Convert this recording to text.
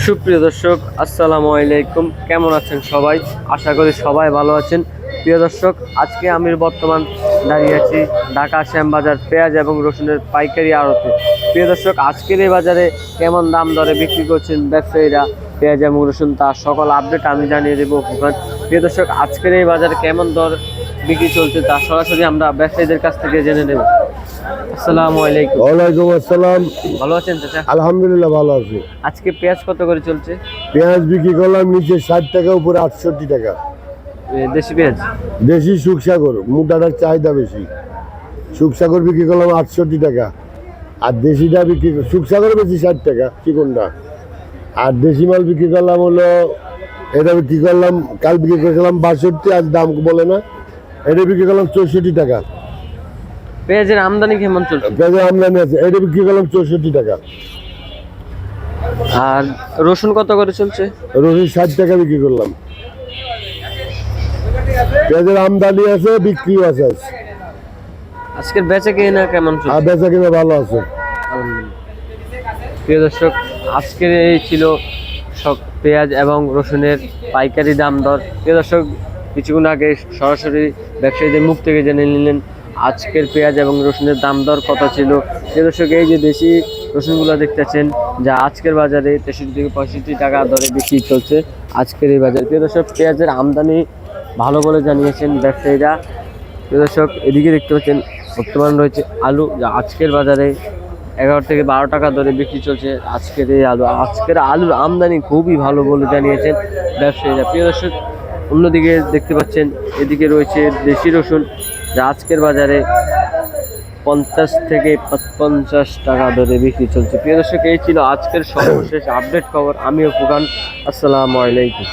সুপ্রিয় দর্শক, আসসালামু আলাইকুম। কেমন আছেন সবাই? আশা করি সবাই ভালো আছেন। প্রিয় দর্শক, আজকে আমি বর্তমান দাঁড়িয়ে আছি ঢাকা শ্যামবাজার পেঁয়াজ এবং রসুনের পাইকারি আড়তে। প্রিয় দর্শক, আজকের এই বাজারে কেমন দাম দরে বিক্রি করছেন ব্যবসায়ীরা পেঁয়াজ এবং রসুন, তার সকল আপডেট আমি জানিয়ে দেবো। প্রিয় দর্শক, আজকের এই বাজারে কেমন দর বিক্রি চলছে তা সরাসরি আমরা ব্যবসায়ীদের কাছ থেকে জেনে নেব। আসসালামু আলাইকুম। ওয়ালাইকুম আসসালাম। ভালো আছেন চাচা? আলহামদুলিল্লাহ ভালো আছি। আজকে পেঁয়াজ কত করে চলছে? পেঁয়াজ বিক্রি করলাম নিচে 60 টাকা, উপরে 68 টাকা। দেশি পেঁয়াজ? দেশি সুখসাগর, মোটাটার চাহিদা বেশি। সুখসাগর বিক্রি করলাম 68 টাকা, আর দেশিটা বিক্রি সুখসাগর বেশি 60 টাকা চিকনটা, আর দেশি মাল বিক্রি করলাম হলো এটা বিক্রি করলাম কাল বিক্রি করেছিলাম 62, আজ দাম বলে না, এটা বিক্রি করলাম 64 টাকা। পেঁয়াজের আমদানি কেমন চলছে? পেঁয়াজের আমদানি আছে, এটা বিক্রি করলাম 64 টাকা। আর রসুন কত করে চলছে? রসুন 60 টাকা বিক্রি করলাম। পেঁয়াজের আমদানি আছে, বিক্রিও আছে। আজকের বেচা কেনা কেমন চলছে? আর বেচা কিনা ভালো আছে। প্রিয় দর্শক, আজকের এই ছিল সব পেঁয়াজ এবং রসুনের পাইকারি দাম দর। প্রিয় দর্শক, কিছুক্ষণ আগে সরাসরি ব্যবসায়ীদের মুখ থেকে জেনে নিলেন আজকের পেঁয়াজ এবং রসুনের দাম দর কত ছিল। প্রিয় দর্শক, এই যে দেশি রসুনগুলো দেখতেছেন, যা আজকের বাজারে 63 থেকে 65 টাকা দরে বিক্রি চলছে আজকের এই বাজারে। প্রিয় দর্শক, পেঁয়াজের আমদানি ভালো বলে জানিয়েছেন ব্যবসায়ীরা। প্রিয় দর্শক, এদিকে দেখতে পাচ্ছেন বর্তমান রয়েছে আলু, যা আজকের বাজারে 11 থেকে 12 টাকা দরে বিক্রি চলছে আজকের এই আলু। আজকের আলুর আমদানি খুবই ভালো বলে জানিয়েছেন ব্যবসায়ীরা। প্রিয় দর্শক, অন্যদিকে দেখতে পাচ্ছেন এদিকে রয়েছে দেশি রসুন, যা আজকের বাজারে 50 থেকে 55 টাকা দরে বিক্রি চলছে। প্রিয় দর্শক, এই ছিল আজকের সর্বশেষ আপডেট খবর। আমিও ফুকান। আসসালামু আলাইকুম।